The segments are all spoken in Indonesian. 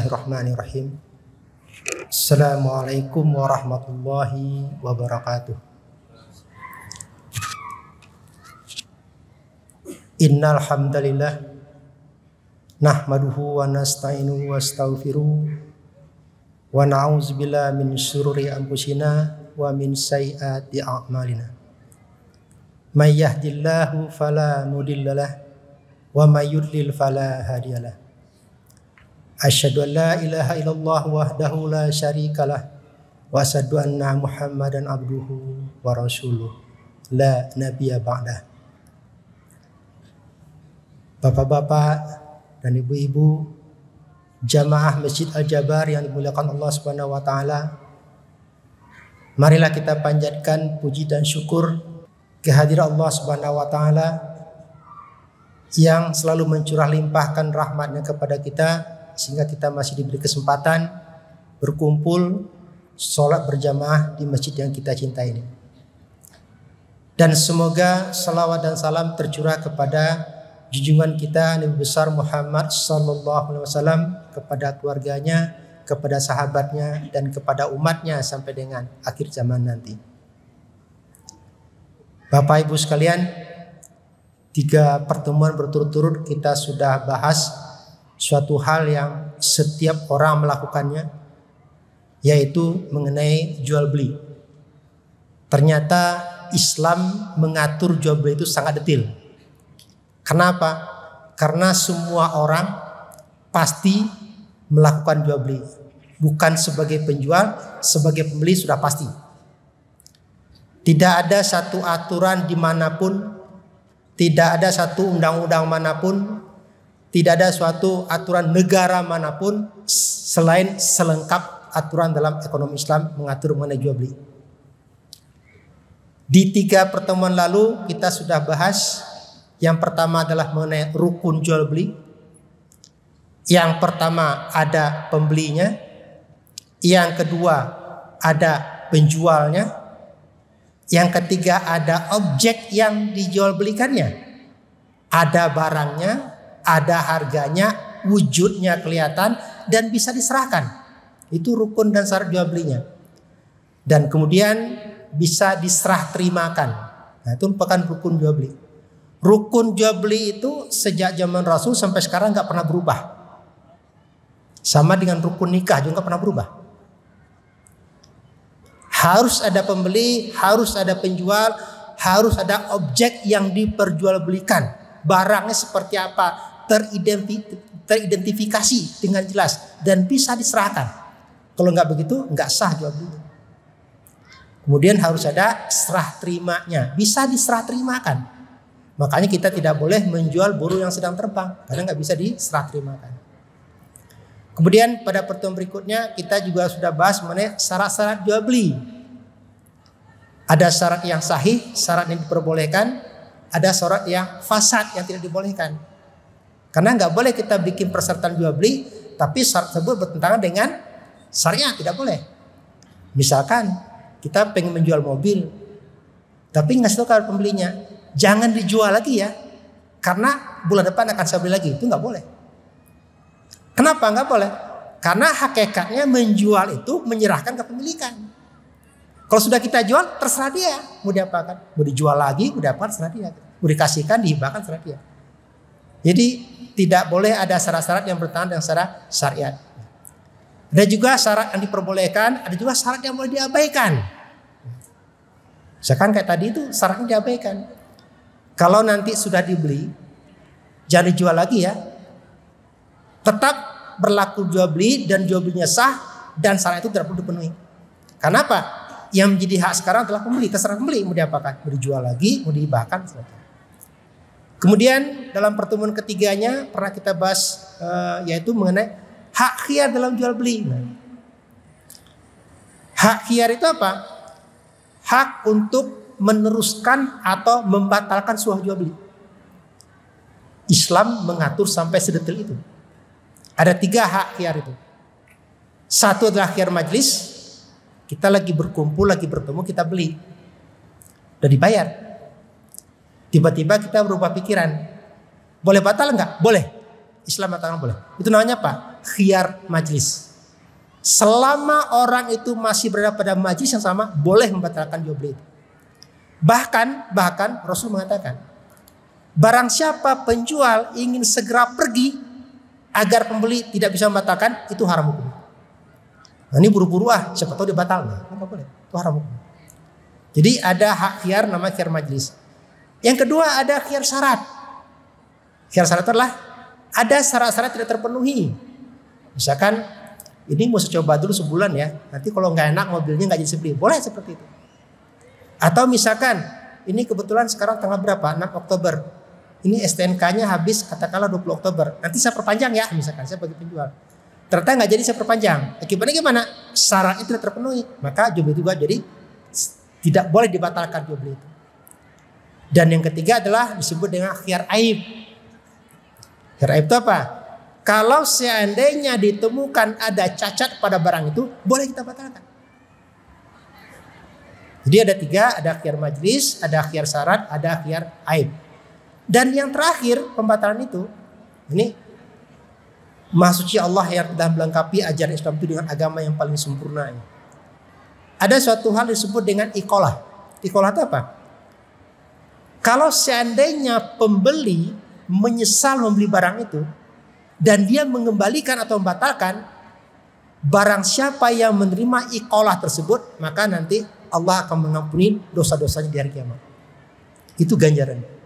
Bismillahirrahmanirrahim. Assalamualaikum warahmatullahi wabarakatuh. Innal hamdalillah nahmaduhu wa nasta'inuhu wa astaghfiruh wa na'udzubillahi min syururi anfusina wa min sayyiati a'malina. May yahdihillahu fala mudhillalah wa may yudlil fala hadiyalah. Asyhadu an la ilaha illallah wahdahu la syarikalah wa asyhadu anna Muhammadan abduhu wa rasuluh la nabiyya ba'dah. Bapak-bapak dan ibu-ibu jamaah Masjid Al-Jabar yang dimuliakan Allah Subhanahu wa taala, marilah kita panjatkan puji dan syukur kehadiran Allah Subhanahu wa taala yang selalu mencurah limpahkan rahmatnya kepada kita, sehingga kita masih diberi kesempatan berkumpul sholat berjamaah di masjid yang kita cintai ini. Dan semoga salawat dan salam tercurah kepada junjungan kita Nabi besar Muhammad sallallahu alaihi wasallam, kepada keluarganya, kepada sahabatnya, dan kepada umatnya sampai dengan akhir zaman nanti. Bapak Ibu sekalian, 3 pertemuan berturut-turut kita sudah bahas suatu hal yang setiap orang melakukannya, yaitu mengenai jual beli. Ternyata Islam mengatur jual beli itu sangat detail. Kenapa? Karena semua orang pasti melakukan jual beli. Bukan sebagai penjual, sebagai pembeli sudah pasti. Tidak ada satu aturan dimanapun, tidak ada satu undang-undang manapun, tidak ada suatu aturan negara manapun selain selengkap aturan dalam ekonomi Islam mengatur mengenai jual beli. Di 3 pertemuan lalu kita sudah bahas. Yang pertama adalah mengenai rukun jual beli. Yang pertama ada pembelinya. Yang kedua ada penjualnya. Yang ketiga ada objek yang dijual belikannya. Ada barangnya, ada harganya, wujudnya kelihatan, dan bisa diserahkan. Itu rukun dan syarat jual belinya. Dan kemudian bisa diserah terimakan. Nah, itu merupakan rukun jual beli. Rukun jual beli itu sejak zaman Rasul sampai sekarang nggak pernah berubah. Sama dengan rukun nikah juga nggak pernah berubah. Harus ada pembeli, harus ada penjual, harus ada objek yang diperjualbelikan. Barangnya seperti apa, teridentifikasi dengan jelas dan bisa diserahkan. Kalau nggak begitu nggak sah jual beli. Kemudian harus ada serah terimanya, bisa diserah terimakan. Makanya kita tidak boleh menjual burung yang sedang terbang karena nggak bisa diserah terimakan. Kemudian pada pertemuan berikutnya kita juga sudah bahas mengenai syarat-syarat jual beli. Ada syarat yang sahih, syarat yang diperbolehkan, ada syarat yang fasad yang tidak dibolehkan. Karena nggak boleh kita bikin persyaratan jual beli tapi syarat tersebut bertentangan dengan syariat, tidak boleh. Misalkan kita pengen menjual mobil tapi ngasih tahu ke pembelinya, jangan dijual lagi ya, karena bulan depan akan saya beli lagi. Itu nggak boleh. Kenapa nggak boleh? Karena hakikatnya menjual itu menyerahkan kepemilikan. Kalau sudah kita jual, terserah dia mau diapakan, mau dijual lagi, mau diapakan, terserah dia. Mau dikasihkan, dihibahkan, terserah dia. Jadi tidak boleh ada syarat-syarat yang bertentangan dengan syarat syariat. Ada juga syarat yang diperbolehkan, ada juga syarat yang boleh diabaikan. Misalkan kayak tadi itu syaratnya diabaikan. Kalau nanti sudah dibeli, jangan dijual lagi ya. Tetap berlaku jual beli dan jual belinya sah dan syarat itu tidak perlu dipenuhi. Kenapa? Yang menjadi hak sekarang adalah pembeli, terserah pembeli mau diapakan, mau dijual lagi, mau dihibahkan. Kemudian dalam pertemuan ketiganya pernah kita bahas yaitu mengenai hak khiyar dalam jual beli. Hak khiyar itu apa? Hak untuk meneruskan atau membatalkan sebuah jual beli. Islam mengatur sampai sedetail itu. Ada 3 hak khiyar itu. Satu adalah khiyar majlis. Kita lagi berkumpul, lagi bertemu, kita beli. Udah dibayar. Tiba-tiba kita berubah pikiran. Boleh batal enggak? Boleh. Islam mengatakan boleh. Itu namanya apa? Khiyar majlis. Selama orang itu masih berada pada majlis yang sama, boleh membatalkan jual beli itu. Bahkan Rasul mengatakan, barang siapa penjual ingin segera pergi agar pembeli tidak bisa membatalkan, itu haram hukum. Nah, ini buru-buru siapa tahu dibatal. Nggak boleh, itu haram hukum. Jadi ada hak khiyar, nama khiyar majlis. Yang kedua ada khiyar syarat. Khiyar syarat adalah ada syarat-syarat tidak terpenuhi. Misalkan ini mau coba dulu sebulan ya, nanti kalau nggak enak mobilnya nggak jadi beli, boleh seperti itu. Atau misalkan ini kebetulan sekarang tanggal berapa? 6 Oktober. Ini STNK-nya habis katakanlah 20 Oktober. Nanti saya perpanjang ya, misalkan saya bagi penjual. Ternyata nggak jadi saya perpanjang. Akibatnya gimana? Syarat itu tidak terpenuhi. Maka jual beli juga jadi tidak boleh dibatalkan jual beli itu. Dan yang ketiga adalah disebut dengan khiyar aib. Khiyar aib itu apa? Kalau seandainya ditemukan ada cacat pada barang itu, boleh kita batalkan. Jadi ada 3, ada khiyar majlis, ada khiyar syarat, ada khiyar aib. Dan yang terakhir pembatalan itu, ini Maha Suci Allah yang telah melengkapi ajaran Islam itu dengan agama yang paling sempurna. Ada suatu hal disebut dengan iqalah. Iqalah itu apa? Kalau seandainya pembeli menyesal membeli barang itu dan dia mengembalikan atau membatalkan, barang siapa yang menerima iqalah tersebut, maka nanti Allah akan mengampuni dosa-dosanya di hari kiamat. Itu ganjarannya.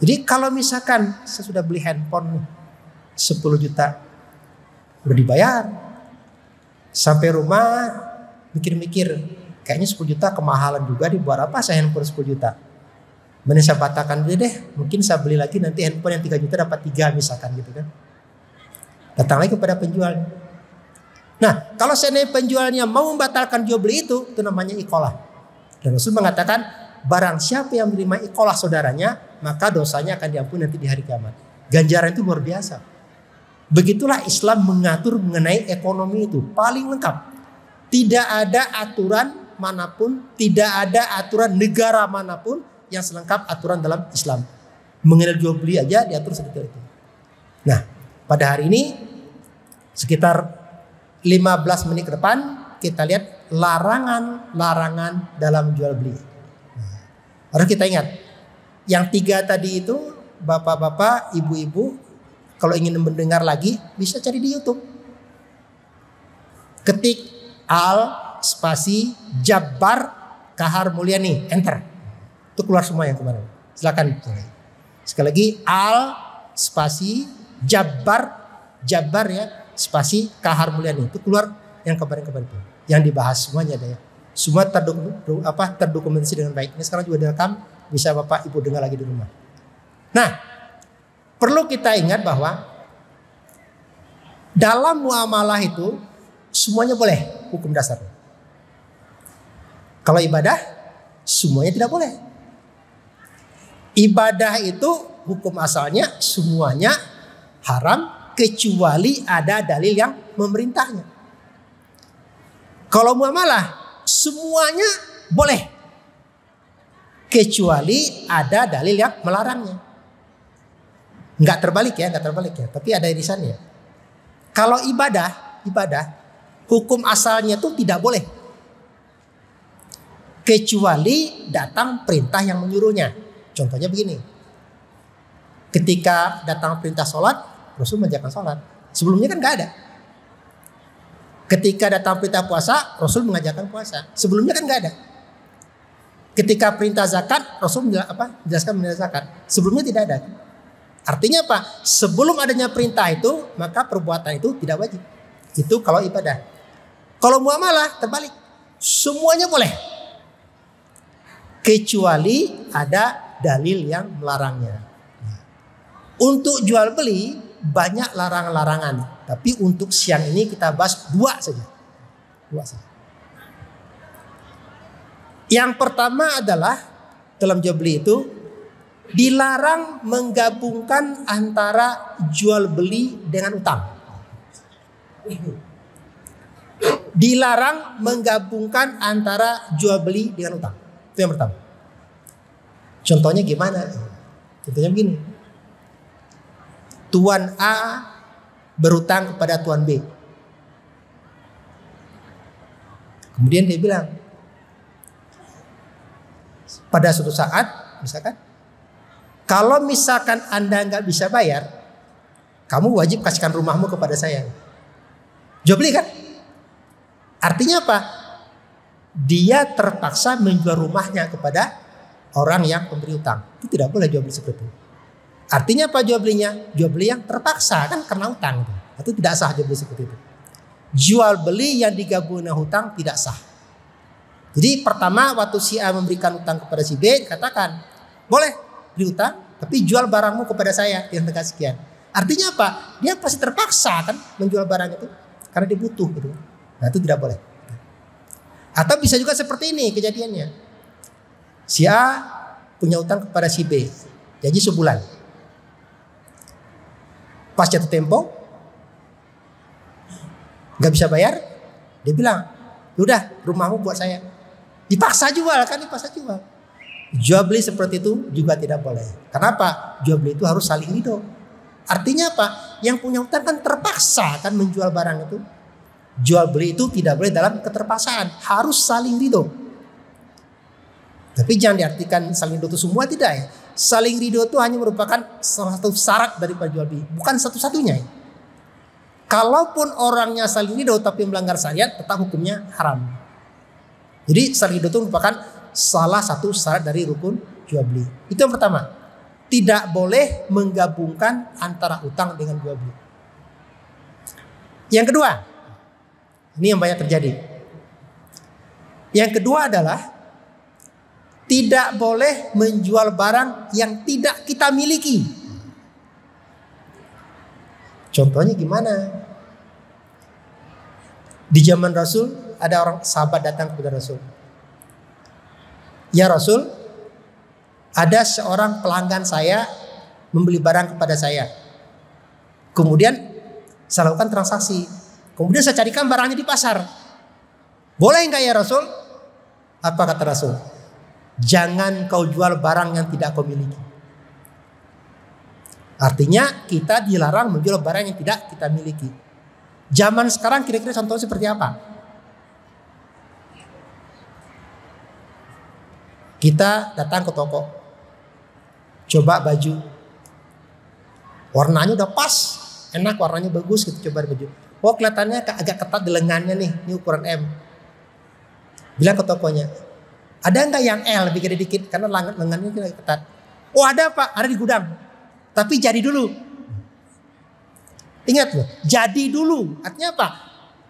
Jadi kalau misalkan saya sudah beli handphone 10 juta, udah dibayar, sampai rumah mikir-mikir, kayaknya 10 juta kemahalan juga, dibuat apa saya handphone 10 juta. Mending saya batalkan dulu deh, mungkin saya beli lagi nanti handphone yang 3 juta dapat 3 misalkan gitu kan. Datang lagi kepada penjualnya. Nah, kalau seandainya penjualnya mau membatalkan jual beli itu namanya iqalah. Dan Rasul mengatakan, barang siapa yang menerima iqalah saudaranya, maka dosanya akan diampuni nanti di hari kiamat. Ganjaran itu luar biasa. Begitulah Islam mengatur mengenai ekonomi itu, paling lengkap. Tidak ada aturan manapun, tidak ada aturan negara manapun yang selengkap aturan dalam Islam. Mengenai jual beli aja diatur sedetail itu. Nah, pada hari ini sekitar 15 menit ke depan kita lihat larangan-larangan dalam jual beli. Harus kita ingat, yang 3 tadi itu bapak-bapak, ibu-ibu, kalau ingin mendengar lagi bisa cari di YouTube. Ketik Al spasi Jabbar Kahar Mulyani, enter. Itu keluar semua yang kemarin. Silakan. Sekali lagi Al spasi Jabbar ya, spasi Kahar Mulyani, itu keluar yang kemarin-kemarin itu. Yang dibahas semuanya ada ya. Semua terdokumentasi dengan baik. Ini sekarang juga direkam, bisa Bapak Ibu dengar lagi di rumah. Nah, perlu kita ingat bahwa dalam muamalah itu semuanya boleh hukum dasarnya. Kalau ibadah semuanya tidak boleh. Ibadah itu hukum asalnya semuanya haram kecuali ada dalil yang memerintahnya. Kalau muamalah semuanya boleh kecuali ada dalil yang melarangnya. Nggak terbalik ya, tapi ada irisannya. Kalau ibadah hukum asalnya itu tidak boleh kecuali datang perintah yang menyuruhnya. Contohnya begini, ketika datang perintah sholat, Rasul mengerjakan sholat. Sebelumnya kan nggak ada. Ketika datang perintah puasa, Rasul mengajarkan puasa. Sebelumnya kan nggak ada. Ketika perintah zakat, Rasul menjelaskan zakat. Sebelumnya tidak ada. Artinya apa? Sebelum adanya perintah itu, maka perbuatan itu tidak wajib. Itu kalau ibadah. Kalau muamalah terbalik, semuanya boleh kecuali ada dalil yang melarangnya. Untuk jual beli banyak larangan-larangan, tapi untuk siang ini kita bahas 2 saja. Yang pertama adalah dalam jual beli itu dilarang menggabungkan antara jual beli dengan utang. Dilarang menggabungkan antara jual beli dengan utang. Itu yang pertama. Contohnya gimana? Contohnya begini. Tuan A berhutang kepada Tuan B. Kemudian dia bilang, pada suatu saat, misalkan, kalau misalkan Anda nggak bisa bayar, kamu wajib kasihkan rumahmu kepada saya. Jual beli kan? Artinya apa? Dia terpaksa menjual rumahnya kepada orang yang pemberi utang. Itu tidak boleh jual beli seperti itu. Artinya apa jual belinya? Jual beli yang terpaksa kan karena utang. Itu tidak sah jual beli seperti itu. Jual beli yang digabung dengan hutang tidak sah. Jadi pertama waktu si A memberikan utang kepada si B, katakan boleh beli utang, tapi jual barangmu kepada saya yang harga sekian. Artinya apa? Dia pasti terpaksa kan menjual barang itu karena dia butuh gitu. Nah itu tidak boleh. Atau bisa juga seperti ini kejadiannya. Si A punya utang kepada si B, janji sebulan. Pas jatuh tempo, nggak bisa bayar, dia bilang, udah rumahmu buat saya. Dipaksa jual kan, dipaksa jual. Jual beli seperti itu juga tidak boleh. Kenapa? Jual beli itu harus saling ridho. Artinya apa? Yang punya utang kan terpaksa kan menjual barang itu. Jual beli itu tidak boleh dalam keterpaksaan, harus saling ridho. Tapi jangan diartikan saling ridho itu semua, tidak ya. Saling ridho itu hanya merupakan salah satu syarat daripada jual beli, bukan satu-satunya ya. Kalaupun orangnya saling ridho tapi melanggar syariat, tetap hukumnya haram. Jadi saling ridho itu merupakan salah satu syarat dari rukun jual beli. Itu yang pertama. Tidak boleh menggabungkan antara utang dengan jual beli. Yang kedua, ini yang banyak terjadi. Yang kedua adalah tidak boleh menjual barang yang tidak kita miliki. Contohnya gimana? Di zaman Rasul ada orang sahabat datang kepada Rasul. Ya Rasul, ada seorang pelanggan saya membeli barang kepada saya. Kemudian saya lakukan transaksi. Kemudian saya carikan barangnya di pasar. Boleh enggak ya Rasul? Apa kata Rasul? Jangan kau jual barang yang tidak kau miliki. Artinya kita dilarang menjual barang yang tidak kita miliki. Zaman sekarang kira-kira contohnya seperti apa? Kita datang ke toko, coba baju, warnanya udah pas, enak, warnanya bagus, kita coba baju. Oh kelihatannya agak ketat di lengannya nih, ini ukuran M. Bilang ke tokonya, ada nggak yang L lebih gede dikit karena lengannya lagi ketat. Oh ada Pak, ada di gudang. Tapi jadi dulu. Ingat loh, jadi dulu. Artinya apa?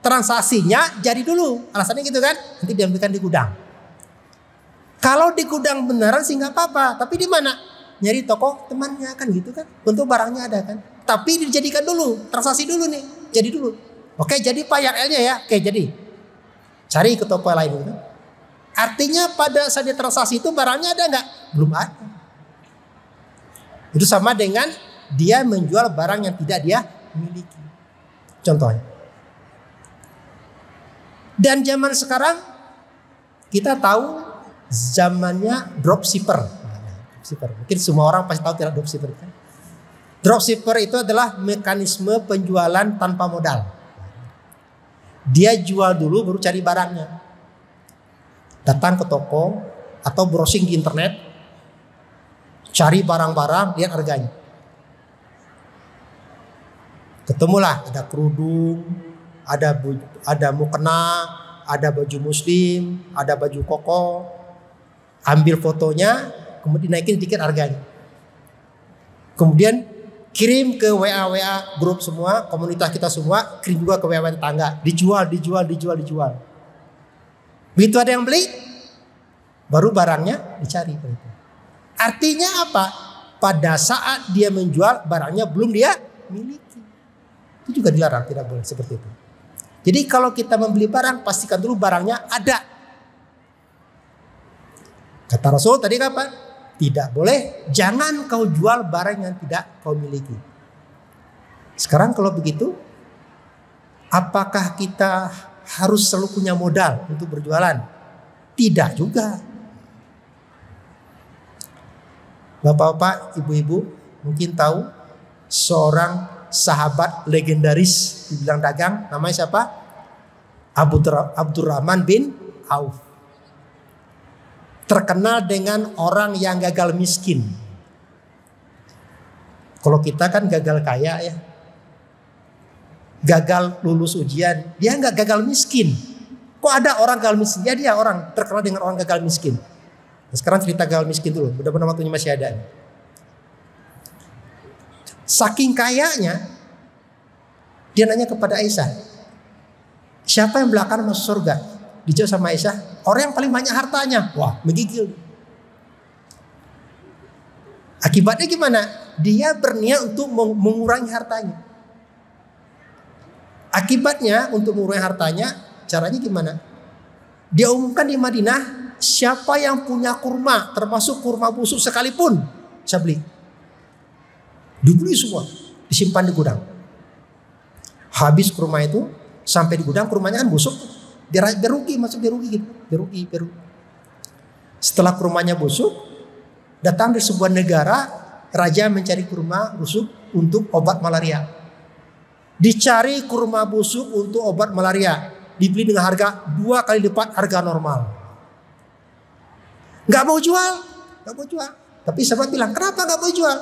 Transaksinya jadi dulu. Alasannya gitu kan? Nanti diambilkan di gudang. Kalau di gudang beneran sih nggak apa-apa. Tapi di mana? Nyari toko temannya kan gitu kan? Untuk barangnya ada kan? Tapi dijadikan dulu, transaksi dulu nih, jadi dulu. Oke, jadi Pak yang L-nya ya. Oke, jadi. Cari ke toko lain gitu. Artinya pada saat dia transaksi itu barangnya ada nggak? Belum ada. Itu sama dengan dia menjual barang yang tidak dia miliki. Contohnya. Dan zaman sekarang kita tahu zamannya dropshipper. Mungkin semua orang pasti tahu tidak dropshipper kan? Dropshipper itu adalah mekanisme penjualan tanpa modal. Dia jual dulu baru cari barangnya. Datang ke toko atau browsing di internet, cari barang-barang, lihat harganya. Ketemulah ada kerudung, ada mukena, ada baju muslim, ada baju koko. Ambil fotonya, kemudian dinaikin sedikit harganya. Kemudian kirim ke WA grup semua, komunitas kita semua, kirim juga ke WA tetangga. Dijual. Begitu ada yang beli, baru barangnya dicari. Artinya apa? Pada saat dia menjual, barangnya belum dia miliki. Itu juga dilarang, tidak boleh seperti itu. Jadi kalau kita membeli barang, pastikan dulu barangnya ada. Kata Rasul tadi kapan? Tidak boleh, jangan kau jual barang yang tidak kau miliki. Sekarang kalau begitu, apakah kita harus selalu punya modal untuk berjualan? Tidak juga. Bapak-bapak, ibu-ibu mungkin tahu seorang sahabat legendaris di bidang dagang, namanya siapa? Abdurrahman bin Auf. Terkenal dengan orang yang gagal miskin. Kalau kita kan gagal kaya ya, gagal lulus ujian, dia nggak gagal miskin. Kok ada orang gagal miskin? Ya dia orang terkenal dengan orang gagal miskin. Nah, sekarang cerita gagal miskin dulu, mudah-mudahan waktunya masih ada. Saking kayanya, dia nanya kepada Aisyah, siapa yang belakangan masuk surga? Dijawab sama Aisyah, orang yang paling banyak hartanya. Wah, menggigil. Akibatnya gimana? Dia berniat untuk mengurangi hartanya. Akibatnya untuk mengurangi hartanya, caranya gimana? Dia umumkan di Madinah, siapa yang punya kurma, termasuk kurma busuk sekalipun, saya beli. Dibeli semua, disimpan di gudang. Habis kurma itu, sampai di gudang kurmanya kan busuk, berugi, masuk berugi gitu, berugi. Setelah kurmanya busuk, datang dari sebuah negara, raja mencari kurma busuk untuk obat malaria. Dicari kurma busuk untuk obat malaria, dibeli dengan harga 2 kali lipat harga normal. Nggak mau jual. Tapi sahabat bilang, kenapa nggak mau jual?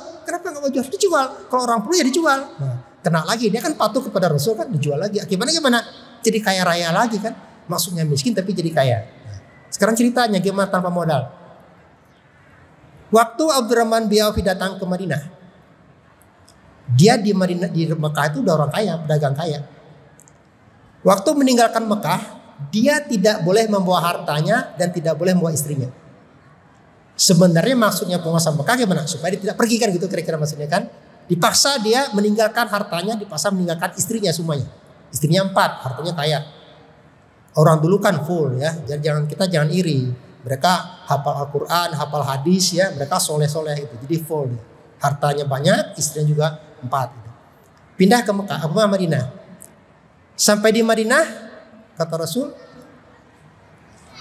Dijual. Kalau orang perlu ya dijual. Nah, kena lagi, dia kan patuh kepada Rasul kan, dijual lagi. Akibatnya gimana? Jadi kaya raya lagi kan. Maksudnya miskin tapi jadi kaya. Nah, sekarang ceritanya gimana tanpa modal. Waktu Abdurrahman bin Auf datang ke Madinah, dia di Mekah itu udah orang kaya, pedagang kaya. Waktu meninggalkan Mekah, dia tidak boleh membawa hartanya dan tidak boleh membawa istrinya. Sebenarnya maksudnya penguasa Mekah gimana? Supaya dia tidak pergi kan gitu kira-kira maksudnya kan. Dipaksa dia meninggalkan hartanya, dipaksa meninggalkan istrinya semuanya. Istrinya 4, hartanya kaya. Orang dulu kan full ya, kita jangan iri. Mereka hafal Al-Quran, hafal hadis ya, mereka soleh-soleh itu. Jadi full. Hartanya banyak, istrinya juga 4. Gitu. Pindah ke Mekah, Madinah. Sampai di Madinah, kata Rasul,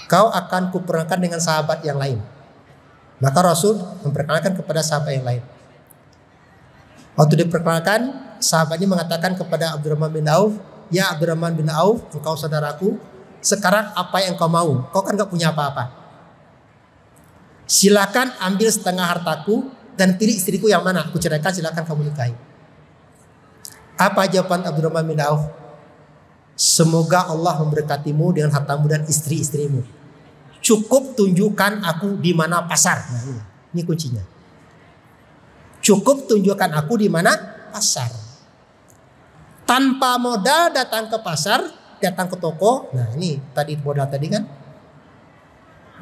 kau akan kuperkenalkan dengan sahabat yang lain. Maka Rasul memperkenalkan kepada sahabat yang lain. Waktu diperkenalkan, sahabat ini mengatakan kepada Abdurrahman bin Auf, ya Abdurrahman bin Auf, engkau saudaraku, sekarang apa yang kau mau? Kau kan gak punya apa-apa. Silakan ambil setengah hartaku dan pilih istriku yang mana. Aku ceraikan, silakan kamu nikahi. Apa jawaban Abdurrahman bin Auf? Semoga Allah memberkatimu dengan hartamu dan istri-istrimu. Cukup tunjukkan aku di mana pasar. Nah, ini kuncinya. Cukup tunjukkan aku di mana pasar. Tanpa modal datang ke pasar, datang ke toko. Nah, ini tadi modal tadi kan.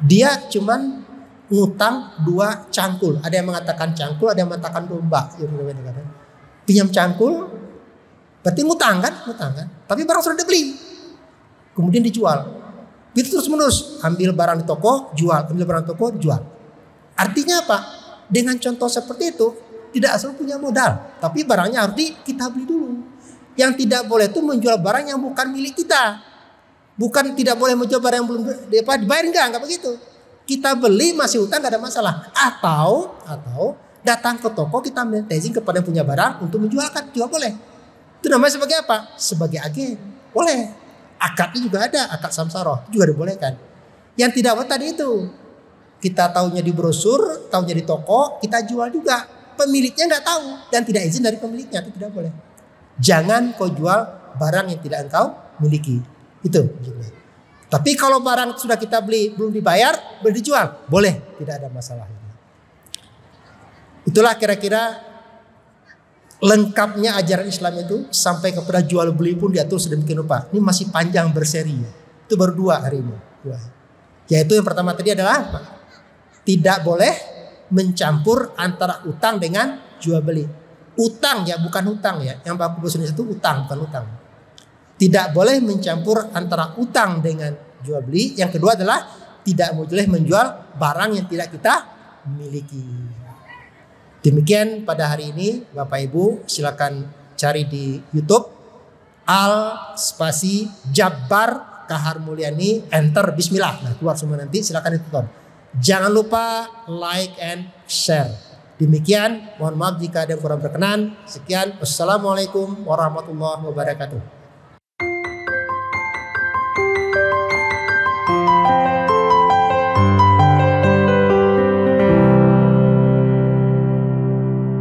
Dia cuman ngutang 2 cangkul. Ada yang mengatakan cangkul, ada yang mengatakan domba. Pinjam cangkul, berarti ngutang kan? Tapi barang sudah dibeli. Kemudian dijual. Itu terus menerus, ambil barang di toko, jual, ambil barang di toko, jual. Artinya apa? Dengan contoh seperti itu, tidak asal punya modal, tapi barangnya harus kita beli dulu. Yang tidak boleh itu menjual barang yang bukan milik kita. Bukan tidak boleh menjual barang yang belum dibayar, enggak begitu. Kita beli masih utang, enggak ada masalah. Atau datang ke toko, kita minta izin kepada yang punya barang untuk menjualkan, juga boleh. Itu namanya sebagai apa? Sebagai agen, boleh. Akadnya juga ada, akad samsaroh juga dibolehkan. Yang tidak boleh tadi itu, kita tahunya di brosur, tahunya di toko, kita jual juga. Pemiliknya nggak tahu dan tidak izin dari pemiliknya, itu tidak boleh. Jangan kau jual barang yang tidak engkau miliki. Itu. Tapi kalau barang sudah kita beli belum dibayar, belum dijual, boleh, tidak ada masalah. Itulah kira-kira lengkapnya ajaran Islam itu, sampai kepada jual beli pun diatur sedemikian rupa. Ini masih panjang berseri. Itu baru 2 hari ini. Yaitu yang pertama tadi adalah tidak boleh mencampur antara utang dengan jual beli. Utang ya, bukan hutang ya. Yang baku bahasa Indonesia itu utang, bukan hutang. Tidak boleh mencampur antara utang dengan jual beli. Yang kedua adalah tidak boleh menjual barang yang tidak kita miliki. Demikian pada hari ini, Bapak Ibu, silakan cari di YouTube Al-Spasi Jabbar Kahar Mulyani, enter Bismillah. Nah, keluar semua nanti, silakan ditonton. Jangan lupa like and share. Demikian, mohon maaf jika ada yang kurang berkenan. Sekian, wassalamualaikum warahmatullahi wabarakatuh.